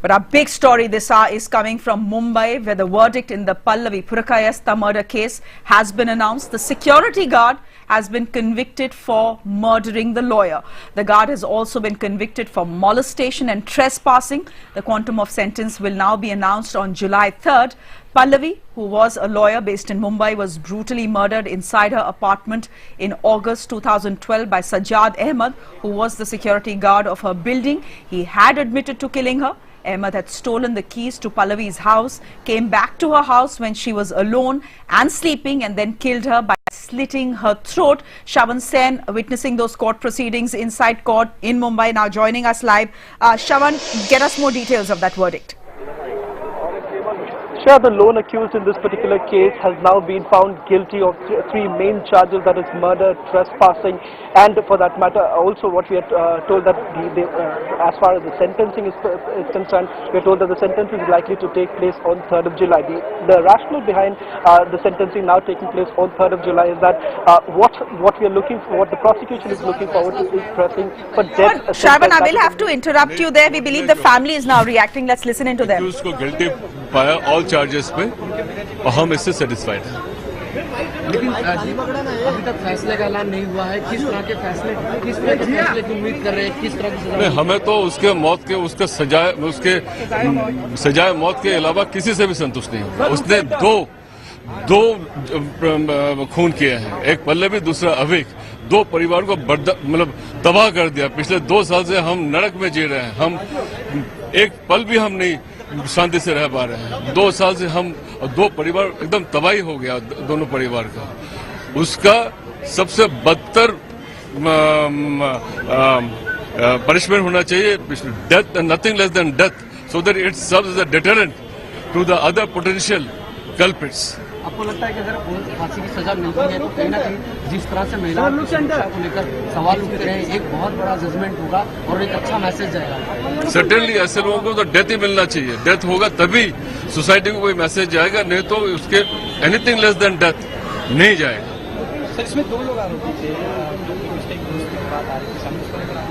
But our big story this hour is coming from Mumbai, where the verdict in the Pallavi Purkayastha murder case has been announced. The security guard has been convicted for murdering the lawyer. The guard has also been convicted for molestation and trespassing. The quantum of sentence will now be announced on July 3rd. Pallavi, who was a lawyer based in Mumbai, was brutally murdered inside her apartment in August 2012 by Sajjad Ahmed, who was the security guard of her building. He had admitted to killing her. Ahmed had stolen the keys to Pallavi's house, came back to her house when she was alone and sleeping, and then killed her by slitting her throat. Shravan Sen, witnessing those court proceedings inside court in Mumbai, now joining us live. Shravan, get us more details of that verdict. The lone accused in this particular case has now been found guilty of three main charges, that is murder, trespassing, and for that matter also what we are told that as far as the sentencing is concerned, we are told that the sentence is likely to take place on 3rd of July. The rationale behind the sentencing now taking place on 3rd of July is that what we are looking for, what the prosecution is looking forward to, is pressing for death. Shravan, I will have to interrupt you there. We believe the family is now reacting. Let's listen into them. All charges पे और हम इससे satisfied हैं। लेकिन अभी तक फैसले का ऐलान नहीं हुआ है। किस तरह के फैसले की उम्मीद कर रहे हैं? किस तरह की सजा? नहीं, हमें तो उसके मौत के उसके सजाए मौत के अलावा किसी से भी संतुष्ट नहीं है। उसने दो खून किए हैं, एक पल्लवी दूसरा अविक, दो परिवार को मतलब तबाह कर दिया। पिछले 2 साल से हम नरक में जी रहे हैं, हम एक पल भी हम नहीं शांति से रह पा रहे हैं। 2 साल से हम 2 परिवार एकदम तबाही हो गया, दोनों परिवार का। उसका सबसे बदतर पनिशमेंट होना चाहिए, death, nothing less than death, so that it serves as a deterrent to the other potential culprits. आपको लगता है कि अगर फांसी की सजा मिलती है तो कहीं ना कहीं जिस तरह से महिलाओं की सुरक्षा को लेकर सवाल उठते रहे, एक बहुत बड़ा जजमेंट होगा और एक अच्छा मैसेज जाएगा? सर्टेनली ऐसे लोगों को तो डेथ ही मिलना चाहिए। डेथ होगा तभी सोसाइटी को कोई मैसेज जाएगा, नहीं तो उसके एनीथिंग लेस देन डेथ नहीं जाएगा। सर, इसमें 2 लोग आरोपी थे,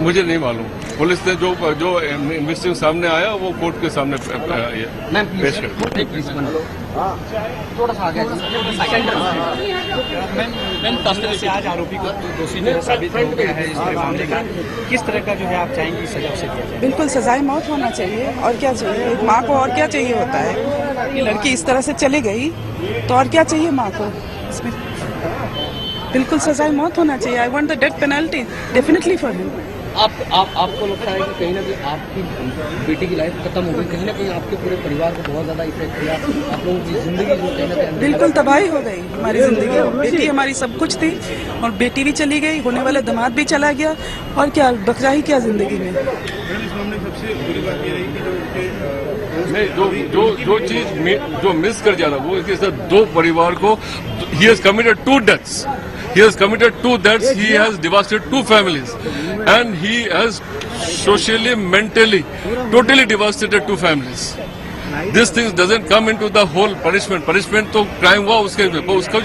मुझे नहीं मालूम। पुलिस ने जो इन्वेस्टिगेशन सामने आया वो कोर्ट के सामने पेश कर थोड़ा सा आगे। मैम, तस्करी से आज आरोपी को दोषी साबित हो गया है इस मामले का, किस तरह का जो है आप चाहेंगे सजा से दिया जाए? बिल्कुल सजाए मौत होना चाहिए। और क्या चाहिए एक माँ को? और क्या चाहिए होता है कि लड़की इस तरह से चली गई तो और क्या चाहिए माँ को? इसमें बिल्कुल सजाए मौत होना चाहिए। I want the death penalty definitely for him. आपको लगता है कि कहीं ना कहीं आपकी बेटी की लाइफ खत्म हो गई, कहीं ना कहीं आपके पूरे परिवार को बहुत ज्यादा इफेक्ट किया, आप लोगों की जिंदगी जो कहीं ना कहीं बिल्कुल तबाही हो गई हमारी जिंदगी। बेटी हमारी सब कुछ थी और बेटी भी चली गई, होने वाला दामाद भी चला गया, और क्या बचा ही क्या जिंदगी में? नहीं, जो चीज जो मिस कर जा रहा वो इसके साथ 2 परिवार को, he has committed 2 deaths, he has committed 2 deaths, he has devastated 2 families, and he has socially, mentally, totally devastated 2 families. This thing doesn't come into the whole punishment. Punishment तो क्राइम हुआ उसका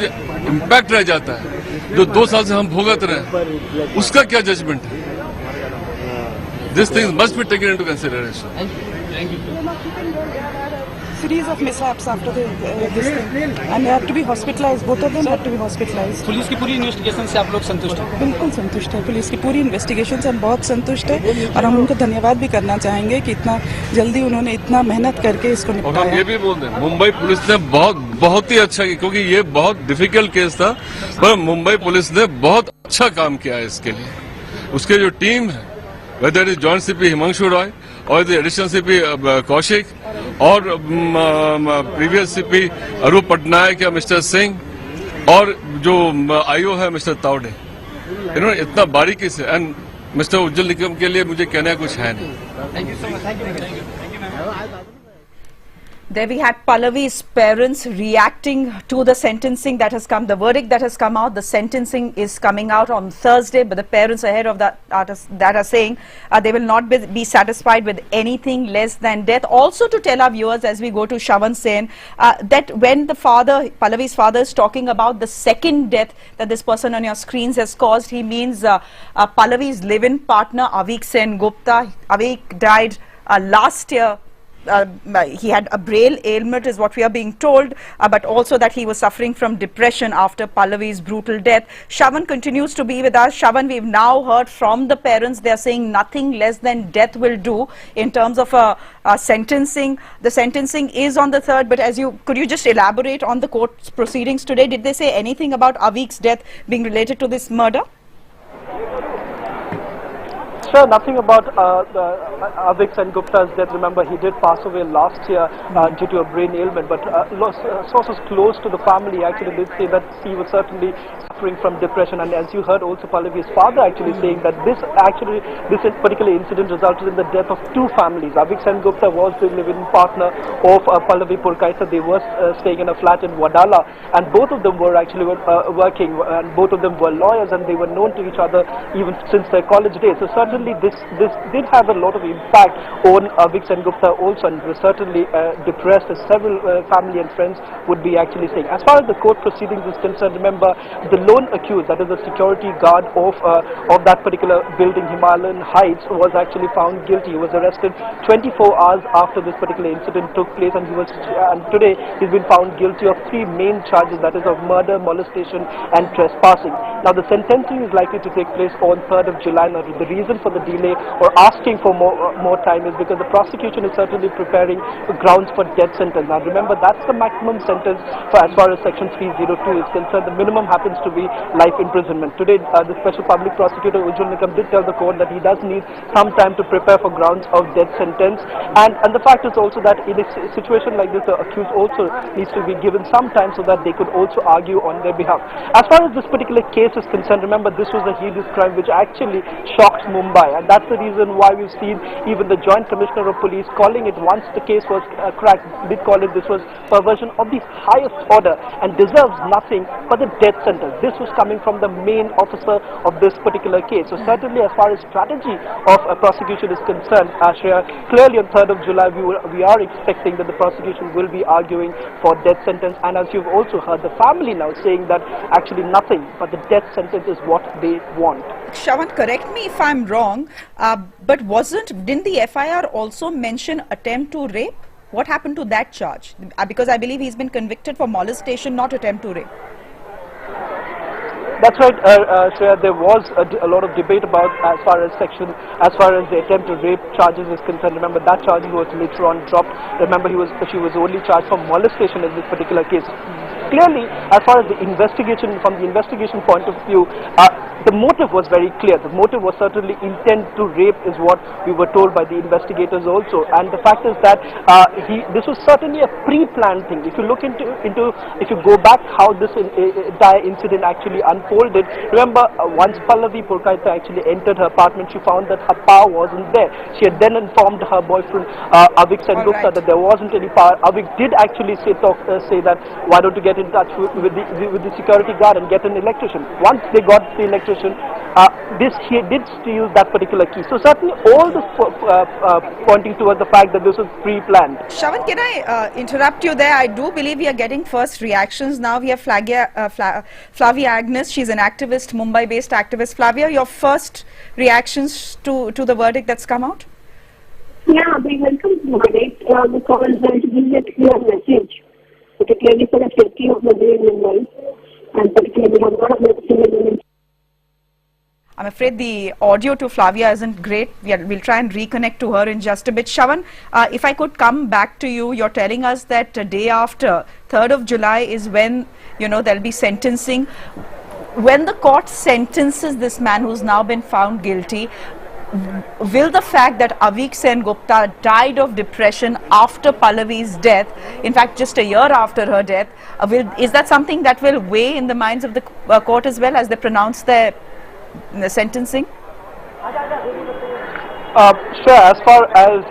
जो इम्पैक्ट रह जाता है, जो 2 साल से हम भुगत रहे हैं, उसका क्या जजमेंट है? This thing must be taken into consideration. Thank you. Series of mishaps after this thing, and they have to be hospitalized. Both of them have to be hospitalized. Police की पूरी इन्वेस्टिगेशन से आप लोग संतुष्ट हैं? बिल्कुल संतुष्ट है। पुलिस की पूरी इन्वेस्टिगेशन से हम बहुत संतुष्ट है, और हम उनको धन्यवाद भी करना चाहेंगे कि इतना जल्दी उन्होंने इतना मेहनत करके इसको निपटाया। और हम ये भी बोल दें, मुंबई पुलिस ने बहुत ही अच्छा किया, क्योंकि ये बहुत डिफिकल्ट केस था, पर मुंबई पुलिस ने बहुत अच्छा काम किया है इसके लिए। उसके जो टीम है, whether is joint CP Himanshu Roy और द एडिशनल सीपी कौशिक और प्रीवियस सीपी अरूप पटनायक या मिस्टर सिंह और जो आईओ है मिस्टर तावडे, इन्होंने इतना बारीकी से, एंड मिस्टर उज्जवल निकम के लिए मुझे कहना कुछ है नहीं। Thank you so much. Thank you. There we had Pallavi's parents reacting to the sentencing that has come, the verdict that has come out. The sentencing is coming out on Thursday, but the parents ahead of that are saying they will not be satisfied with anything less than death. Also to tell our viewers as we go to Shravan Sen that when the father, Pallavi's father, is talking about the second death that this person on your screens has caused, he means Pallavi's live-in partner Avik Sen Gupta. Avik died last year he had a brain ailment is what we are being told, but also that he was suffering from depression after Pallavi's brutal death. Shravan continues to be with us. Shravan, we've now heard from the parents. They are saying nothing less than death will do in terms of sentencing. The sentencing is on the 3rd, but could you just elaborate on the court's proceedings today? Did they say anything about Avik's death being related to this murder? Sure, nothing about Avik Sen Gupta's death. Remember, he did pass away last year due to a brain ailment, but sources close to the family actually did say that he was certainly suffering from depression. And as you heard also Pallavi's father actually saying that this particular incident resulted in the death of 2 families. Avik Sen Gupta was the living partner of Pallavi Purkayastha. They were staying in a flat in Wadala, and both of them were actually working, and both of them were lawyers, and they were known to each other even since their college days. So certainly this did have a lot of impact on Avik Sen Gupta also, and was certainly depressed, as several family and friends would be actually saying. As far as the court proceedings is concerned, remember the lone accused, that is the security guard of that particular building, Himalayan Heights, was actually found guilty. He was arrested 24 hours after this particular incident took place, and today he's been found guilty of 3 main charges, that is of murder, molestation and trespassing. Now the sentencing is likely to take place on 3rd of July. Now the reason for the delay or asking for more time is because the prosecution is certainly preparing grounds for death sentence. Now remember, that's the maximum sentence as far as section 302 is concerned. The minimum happens to be life imprisonment. Today the special public prosecutor Ujjwal Nikam did tell the court that he does need some time to prepare for grounds of death sentence, and the fact is also that in a situation like this, the accused also needs to be given some time so that they could also argue on their behalf. As far as this particular case is concerned, remember this was a heinous crime which actually shocked Mumbai, and that's the reason why we've seen even the Joint Commissioner of Police calling it, once the case was cracked, did call it this was perversion of the highest order and deserves nothing but the death sentence. This was coming from the main officer of this particular case. So certainly as far as strategy of prosecution is concerned, Shreya, clearly on 3rd of July we are expecting that the prosecution will be arguing for death sentence, and as you've also heard, the family now saying that actually nothing but the death sentence is what they want. Shravan, correct me if I'm wrong, but didn't the FIR also mention attempt to rape? What happened to that charge? Because I believe he's been convicted for molestation, not attempt to rape. That's right, Shreya, there was a lot of debate about as far as the attempt to rape charges is concerned. Remember, that charge was later on dropped. Remember, she was only charged for molestation in this particular case. Clearly, as far as the investigation, from the investigation point of view, the motive was very clear. The motive was certainly intent to rape, is what we were told by the investigators also. And the fact is that this was certainly a pre-planned thing. If you look if you go back how this entire incident actually unfolded, remember once Pallavi Purkayastha actually entered her apartment, she found that her power wasn't there. She had then informed her boyfriend Avik Sen Gupta that there wasn't any power. Avik did actually say that, why don't you get in touch with the security guard and get an electrician. Once they got the electrician, he did steal that particular key. So certainly all this pointing towards the fact that this was pre-planned. Shravan, can I interrupt you there? I do believe we are getting first reactions now. We have Flavia Agnes. She's an activist, Mumbai-based activist. Flavia, your first reactions to the verdict that's come out? Yeah, we welcome the verdict because it gives a clear message, particularly for the safety of the day in Mumbai, and particularly we have a lot of medicine. I'm afraid the audio to Flavia isn't great. We'll try and reconnect to her in just a bit. Shravan, if I could come back to you, you're telling us that day after, 3rd of July is when, there'll be sentencing. When the court sentences this man who's now been found guilty, will the fact that Avik Sen Gupta died of depression after Pallavi's death, in fact just a year after her death, is that something that will weigh in the minds of the court as well as they pronounce their sentencing? Sure, as far as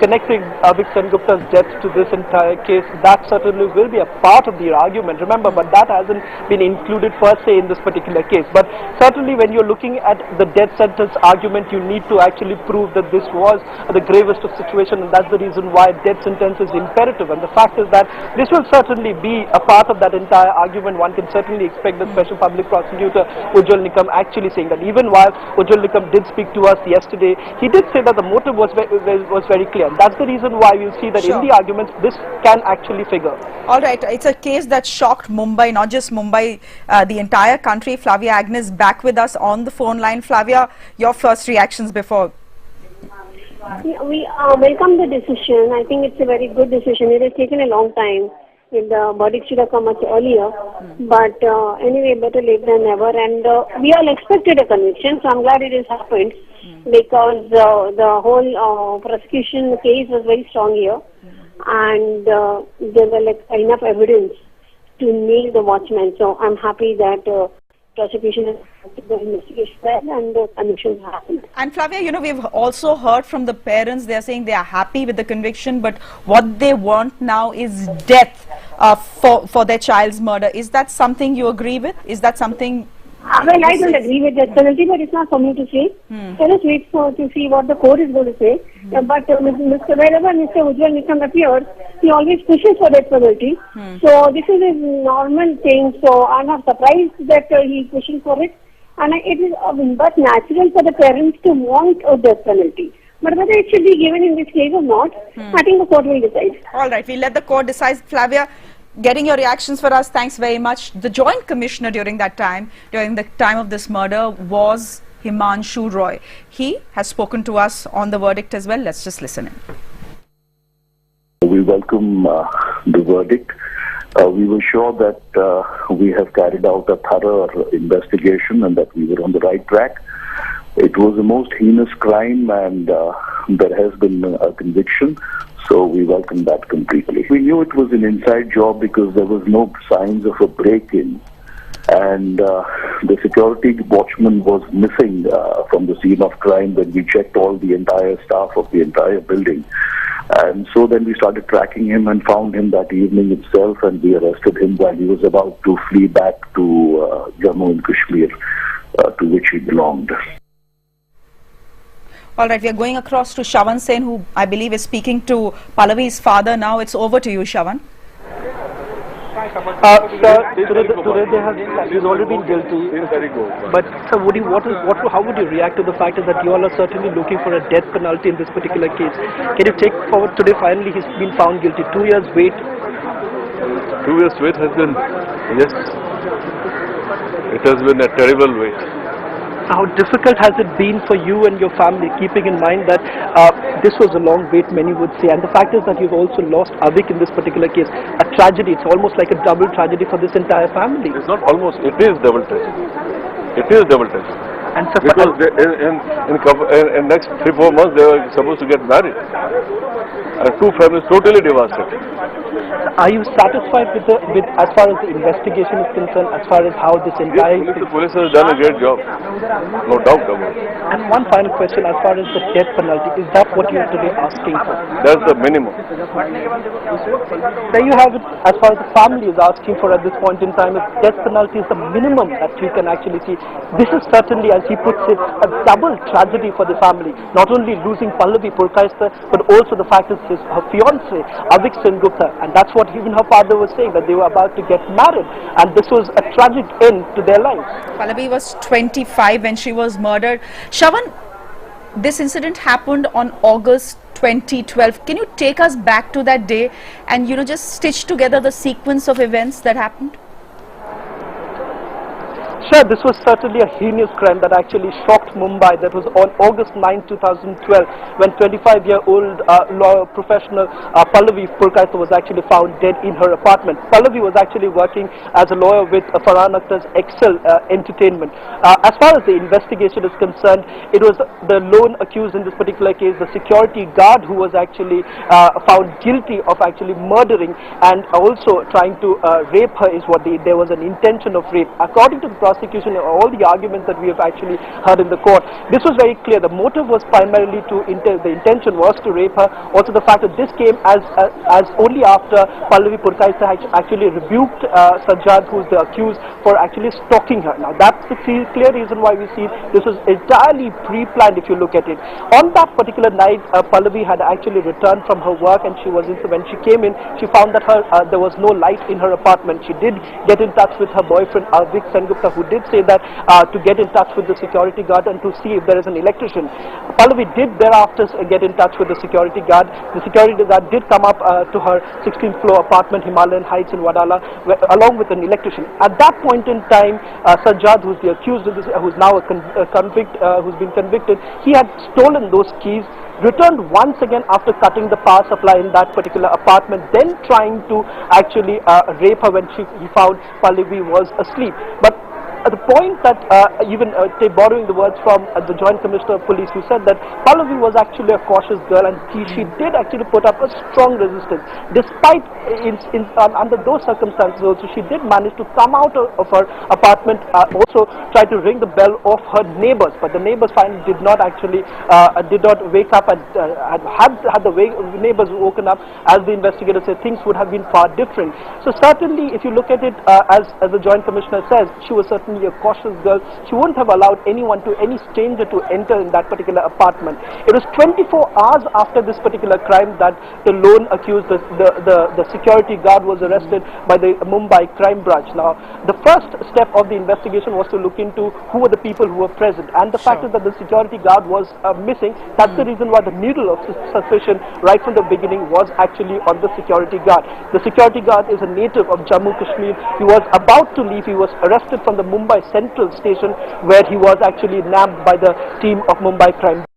connecting Avik Sen Gupta's death to this entire case, that certainly will be a part of the argument, remember, but that hasn't been included per se in this particular case. But certainly when you're looking at the death sentence argument, you need to actually prove that this was the gravest of situation, and that's the reason why death sentence is imperative. And the fact is that this will certainly be a part of that entire argument. One can certainly expect the Special Public Prosecutor Ujjwal Nikam actually saying that. Even while Ujjwal Nikam did speak to us yesterday, he did say that the motive was very clear. That's the reason why we'll see that Sure. in the arguments this can actually figure. All right, it's a case that shocked Mumbai, not just Mumbai, the entire country. Flavia Agnes back with us on the phone line. Flavia, your first reactions before. Yeah, we welcome the decision. I think it's a very good decision. It has taken a long time. The verdict should have come much earlier. But anyway, better late than never. And we all expected a conviction, so I'm glad it has happened because the whole prosecution case was very strong here. And there were like enough evidence to nail the Watchman. So I'm happy that prosecution has the investigation well and the conviction happened. And Flavia, you know, we've also heard from the parents. They're saying they are happy with the conviction, but what they want now is death for their child's murder. Is that something you agree with? Is that something? Well, I don't agree with that penalty, but it's not for me to say. Let us wait to see what the court is going to say. But wherever Mr. Ujjwal Nikam appears, he always pushes for that penalty. So this is a normal thing. So I'm not surprised that he's pushing for it. And it is but natural for the parents to want a death penalty. But whether it should be given in this case or not, I think the court will decide. All right, we'll let the court decide. Flavia, getting your reactions for us, thanks very much. The Joint Commissioner during the time of this murder was Himanshu Roy. He has spoken to us on the verdict as well. Let's just listen in. We welcome the verdict. We were sure that we have carried out a thorough investigation and that we were on the right track. It was the most heinous crime and there has been a conviction. So we welcome that completely. We knew it was an inside job because there was no signs of a break-in. And the security watchman was missing from the scene of crime when we checked all the entire staff of the entire building. And so then we started tracking him and found him that evening itself, and we arrested him while he was about to flee back to Jammu and Kashmir, to which he belonged. All right, we are going across to Shavan Sen, who I believe is speaking to Pallavi's father now. It's over to you, Shavan. Sir, today he's already been guilty. But sir, how would you react to the fact that you all are certainly looking for a death penalty in this particular case? Can you take forward today? Finally, he's been found guilty. 2 years wait. 2 years wait has been, yes, it has been a terrible wait. How difficult has it been for you and your family, keeping in mind that this was a long wait, many would say, and the fact is that you've also lost Avik in this particular case, a tragedy. It's almost like a double tragedy for this entire family. It's not almost, it is double tragedy. It is double tragedy. And so because in next 3-4 months they were supposed to get married, and two families totally devastated. Are you satisfied with as far as the investigation is concerned, as far as how this entire... Yes, the police has done a great job, no doubt about it. And one final question, as far as the death penalty, is that what you are today asking for? That's the minimum. There you have it, as far as the family is asking for at this point in time, is death penalty is the minimum that you can actually see. This is certainly, as he puts it, a double tragedy for the family. Not only losing Pallavi Purkayastha, but also the fact that her fiancé, Avik Sengupta, and that's what even her father was saying, that they were about to get married, and this was a tragic end to their lives. Pallavi was 25 when she was murdered. Shavan, this incident happened on August 2012. Can you take us back to that day and, you know, just stitch together the sequence of events that happened? Sure, this was certainly a heinous crime that actually shocked Mumbai. That was on August 9, 2012, when 25-year-old law professional Pallavi Purkayastha was actually found dead in her apartment. Pallavi was actually working as a lawyer with Farhan Akhtar's Excel Entertainment. As far as the investigation is concerned, it was the lone accused in this particular case, the security guard, who was actually found guilty of actually murdering and also trying to rape her. Is what there was an intention of rape. According to the prosecution, all the arguments that we have actually heard in the court, this was very clear. The motive was primarily the intention was to rape her. Also the fact that this came as only after Pallavi Purkayastha actually rebuked Sajjad, who is the accused, for actually stalking her. Now that's the clear reason why we see this was entirely pre-planned if you look at it. On that particular night, Pallavi had actually returned from her work, and when she came in, she found that there was no light in her apartment. She did get in touch with her boyfriend Avik Sengupta, who did say that to get in touch with the security guard and to see if there is an electrician. Pallavi did thereafter get in touch with the security guard. The security guard did come up to her 16th floor apartment, Himalayan Heights in Wadala, along with an electrician. At that point in time, Sajjad, who's the accused of this, who's now who's been convicted, he had stolen those keys, returned once again after cutting the power supply in that particular apartment, then trying to actually rape her when he found Pallavi was asleep. But at the point that even borrowing the words from the Joint Commissioner of Police, who said that Pallavi was actually a cautious girl and she did actually put up a strong resistance. Despite under those circumstances also, she did manage to come out of her apartment, also try to ring the bell of her neighbors, but the neighbors finally did not actually wake up, and had the neighbors woken up, as the investigators said, things would have been far different. So certainly, if you look at it as the Joint Commissioner says, she was certainly a cautious girl. She wouldn't have allowed any stranger to enter in that particular apartment. It was 24 hours after this particular crime that the lone accused, the security guard, was arrested by the Mumbai crime branch. Now, the first step of the investigation was to look into who were the people who were present, and the fact is that the security guard was missing. That's the reason why the needle of suspicion right from the beginning was actually on the security guard. The security guard is a native of Jammu Kashmir. He was about to leave. He was arrested from the Mumbai Central Station, where he was actually nabbed by the team of Mumbai crime.